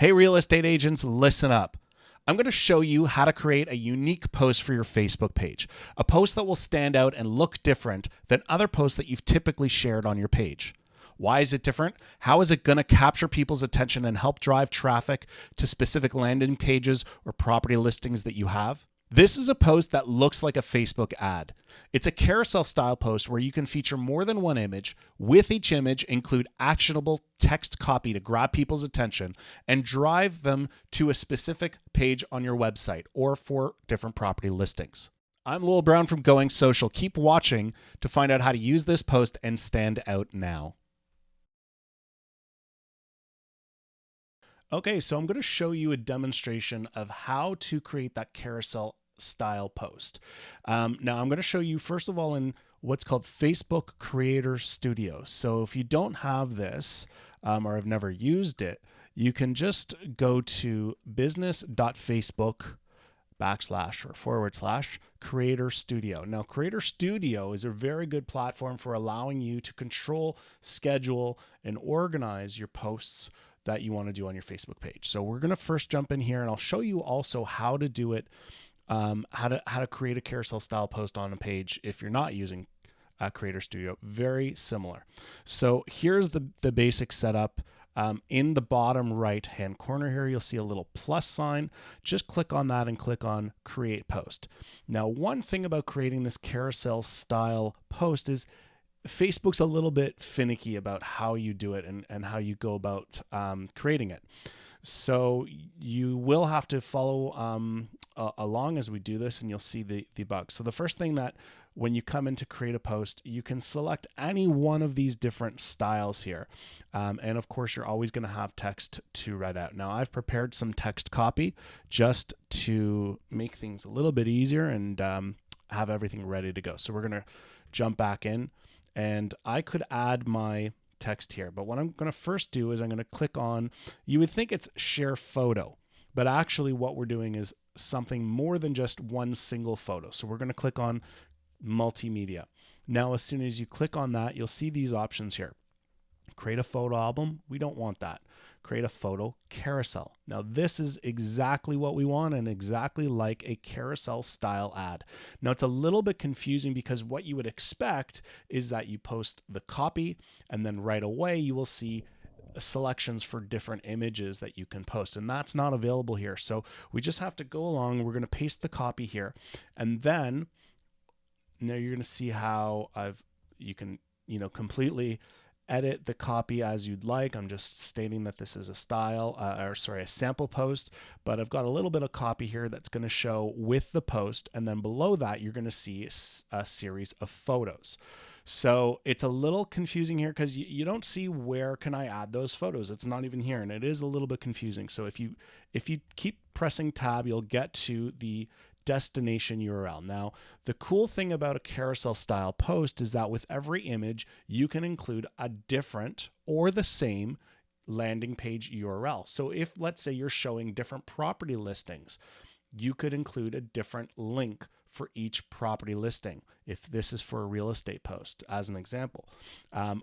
Hey, real estate agents, listen up. I'm going to show you how to create a unique post for your Facebook page, a post that will stand out and look different than other posts that you've typically shared on your page. Why is it different? How is it going to capture people's attention and help drive traffic to specific landing pages or property listings that you have? This is a post that looks like a Facebook ad. It's a carousel style post where you can feature more than one image. With each image, include actionable text copy to grab people's attention and drive them to a specific page on your website or for different property listings. I'm Lowell Brown from Going Social. Keep watching to find out how to use this post and stand out now. Okay, so I'm going to show you a demonstration of how to create that carousel style post. Now I'm going to show you first of all in what's called Facebook Creator Studio. So if you don't have this or have never used it, you can just go to business.facebook/ or / Creator Studio. Now, Creator Studio is a very good platform for allowing you to control, schedule, and organize your posts that you want to do on your Facebook page. So we're going to first jump in here and I'll show you also how to do it, how to create a carousel style post on a page if you're not using Creator Studio. Very similar. So here's the basic setup. In the bottom right hand corner here, you'll see a little plus sign. Just click on that and click on Create Post. Now, one thing about creating this carousel style post is Facebook's a little bit finicky about how you do it and how you go about creating it. So you will have to follow along as we do this, and you'll see the bugs. So the first thing that when you come in to create a post, you can select any one of these different styles here. And of course, you're always going to have text to read out. Now, I've prepared some text copy just to make things a little bit easier and have everything ready to go. So we're going to jump back in. And I could add my text here, but what I'm going to first do is I'm going to click on, you would think it's share photo, but actually what we're doing is something more than just one single photo. So we're going to click on multimedia. Now, as soon as you click on that, you'll see these options here. Create a photo album. We don't want that. Create a photo carousel. Now, this is exactly what we want and exactly like a carousel style ad. Now, it's a little bit confusing because what you would expect is that you post the copy and then right away you will see selections for different images that you can post, and that's not available here. So we just have to go along. We're going to paste the copy here, and then now you're going to see how you can completely edit the copy as you'd like. I'm just stating that this is a a sample post, but I've got a little bit of copy here that's going to show with the post. And then below that, you're going to see a series of photos. So it's a little confusing here because you don't see where can I add those photos. It's not even here. And it is a little bit confusing. So if you keep pressing tab, you'll get to the destination URL. Now, the cool thing about a carousel style post is that with every image, you can include a different or the same landing page URL. So if, let's say, you're showing different property listings, you could include a different link for each property listing if this is for a real estate post, as an example.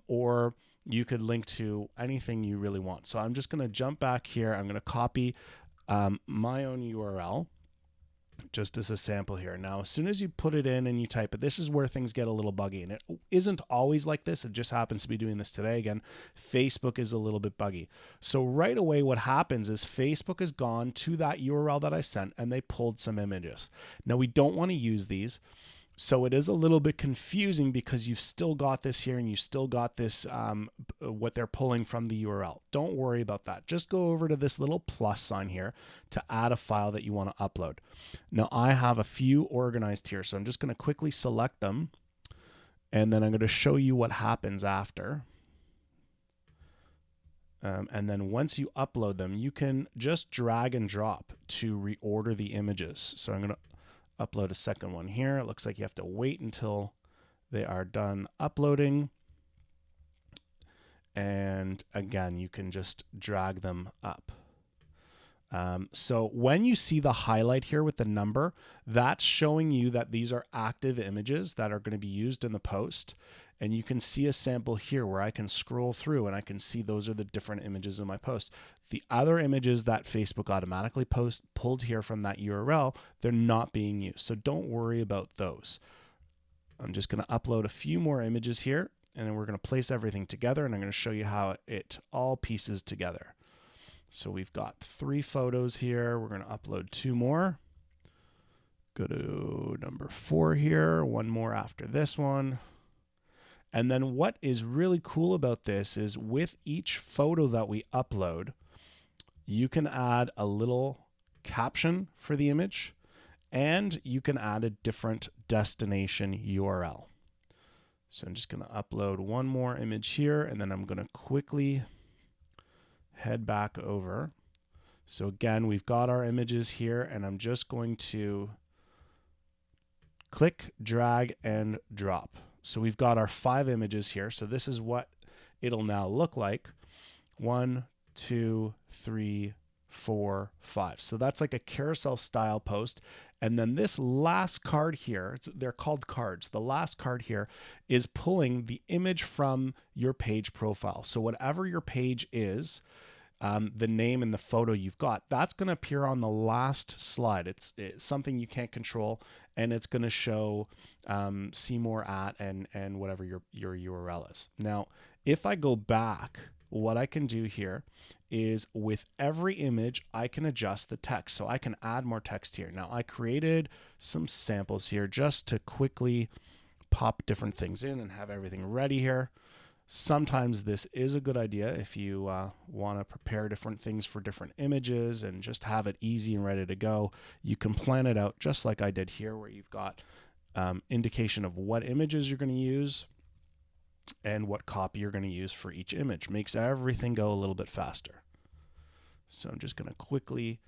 Or you could link to anything you really want. So I'm just going to jump back here. I'm going to copy my own URL just as a sample here. Now, as soon as you put it in and you type it, this is where things get a little buggy, and it isn't always like this. It just happens to be doing this today. Again, Facebook is a little bit buggy. So right away, what happens is Facebook has gone to that URL that I sent and they pulled some images. Now, we don't want to use these. So it is a little bit confusing because you've still got this here and you've still got this, what they're pulling from the URL. Don't worry about that. Just go over to this little plus sign here to add a file that you want to upload. Now I have a few organized here, so I'm just going to quickly select them and then I'm going to show you what happens after. And then once you upload them, you can just drag and drop to reorder the images. So I'm going to upload a second one here. It looks like you have to wait until they are done uploading. And again, you can just drag them up. So when you see the highlight here with the number, that's showing you that these are active images that are going to be used in the post. And you can see a sample here where I can scroll through and I can see those are the different images in my post. The other images that Facebook automatically pulled here from that URL, they're not being used. So don't worry about those. I'm just going to upload a few more images here, and then we're going to place everything together, and I'm going to show you how it all pieces together. So we've got 3 photos here. We're going to upload 2 more. Go to number 4 here, 1 more after this one. And then what is really cool about this is with each photo that we upload, you can add a little caption for the image, and you can add a different destination URL. So I'm just going to upload 1 more image here, and then I'm going to quickly head back over. So again, we've got our images here, and I'm just going to click, drag, and drop. So we've got our 5 images here. So this is what it'll now look like. 1, 2, 3, 4, 5. So that's like a carousel style post. And then this last card here, they're called cards. The last card here is pulling the image from your page profile. So whatever your page is, the name and the photo you've got, that's going to appear on the last slide. It's something you can't control, and it's going to show see more at and whatever your URL is. Now, if I go back, what I can do here is with every image, I can adjust the text. So I can add more text here. Now, I created some samples here just to quickly pop different things in and have everything ready here. Sometimes this is a good idea if you want to prepare different things for different images and just have it easy and ready to go. You can plan it out just like I did here, where you've got indication of what images you're going to use and what copy you're going to use for each image. Makes everything go a little bit faster. So I'm just going to quickly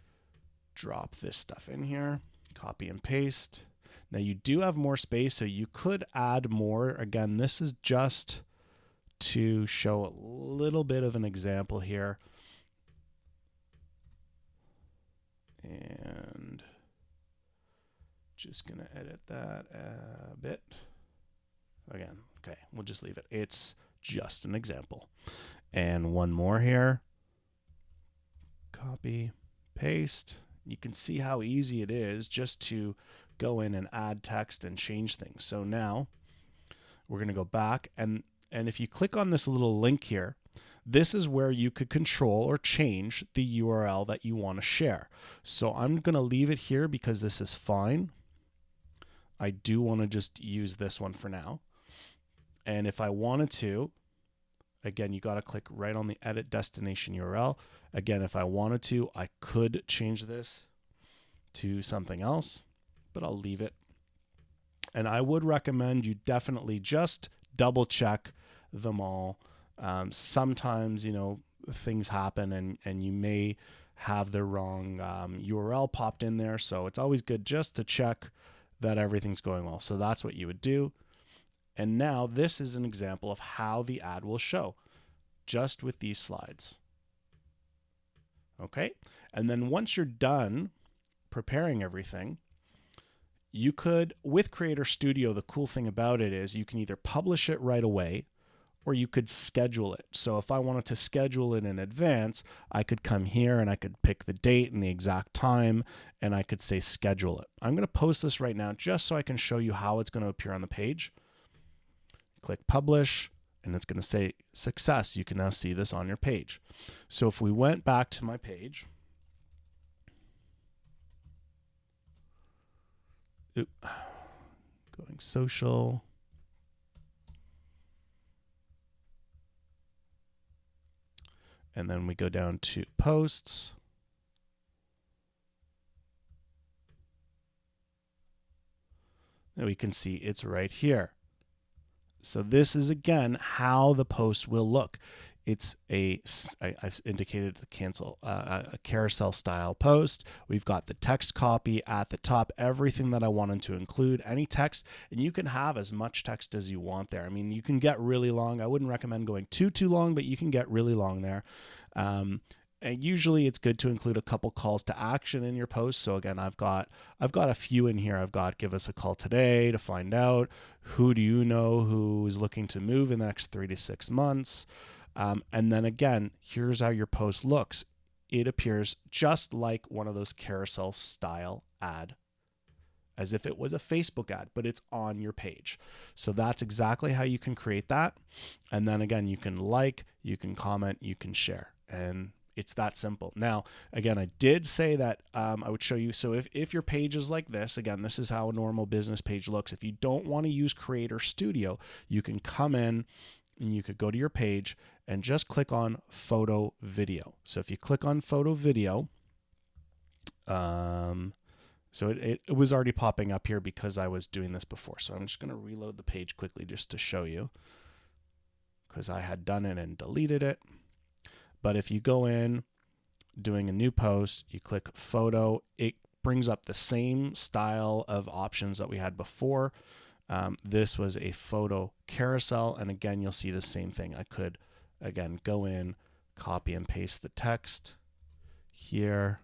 drop this stuff in here, copy and paste. Now you do have more space, so you could add more. Again, this is just to show a little bit of an example here. And just going to edit that a bit. Again, okay, we'll just leave it. It's just an example. And 1 more here. Copy, paste. You can see how easy it is just to go in and add text and change things. So now we're going to go back, and if you click on this little link here, this is where you could control or change the URL that you want to share. So I'm going to leave it here because this is fine. I do want to just use this one for now. And if I wanted to, again, you got to click right on the edit destination URL. Again, if I wanted to, I could change this to something else, but I'll leave it. And I would recommend you definitely just double check them all. Sometimes, things happen and you may have the wrong URL popped in there. So it's always good just to check that everything's going well. So that's what you would do. And now this is an example of how the ad will show just with these slides. Okay. And then once you're done preparing everything, you could, with Creator Studio, the cool thing about it is you can either publish it right away or you could schedule it. So if I wanted to schedule it in advance, I could come here and I could pick the date and the exact time, and I could say schedule it. I'm going to post this right now just so I can show you how it's going to appear on the page. Click publish, and it's going to say success. You can now see this on your page. So if we went back to my page, going social, and then we go down to posts. And we can see it's right here. So this is, again, how the post will look. It's I've indicated a carousel style post. We've got the text copy at the top, everything that I wanted to include, any text, and you can have as much text as you want there. I mean, you can get really long. I wouldn't recommend going too long, but you can get really long there. And usually it's good to include a couple calls to action in your post. So again, I've got a few in here. I've got give us a call today to find out who do you know who is looking to move in the next 3 to 6 months. And then again, here's how your post looks. it appears just like one of those carousel style ad, as if it was a Facebook ad, but it's on your page. So that's exactly how you can create that. And then again, you can like, you can comment, you can share, and it's that simple. Now, again, I did say that I would show you. So if your page is like this, again, this is how a normal business page looks. If you don't want to use Creator Studio, you can come in and you could go to your page and just click on photo video. So if you click on photo video, so it was already popping up here because I was doing this before. So I'm just going to reload the page quickly just to show you, because I had done it and deleted it. But if you go in, doing a new post, you click photo, it brings up the same style of options that we had before. This was a photo carousel. And again, you'll see the same thing. I could, again, go in, copy and paste the text here,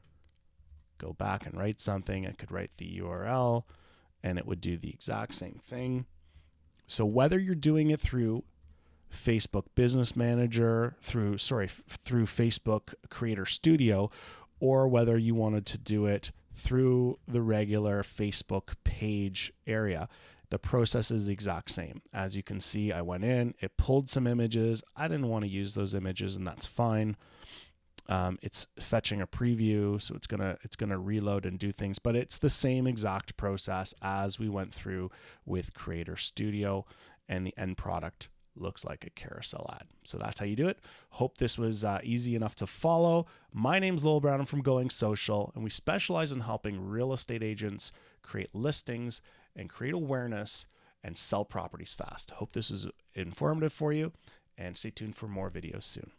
go back and write something. I could write the URL and it would do the exact same thing. So whether you're doing it through Facebook Business Manager, through Facebook Creator Studio, or whether you wanted to do it through the regular Facebook page area, the process is the exact same. As you can see, I went in, it pulled some images. I didn't want to use those images, and that's fine. It's fetching a preview, so it's gonna reload and do things, but it's the same exact process as we went through with Creator Studio, and the end product looks like a carousel ad. So that's how you do it. Hope this was easy enough to follow. My name's Lowell Brown. I'm from Going Social, and we specialize in helping real estate agents create listings and create awareness and sell properties fast. Hope this was informative for you, and stay tuned for more videos soon.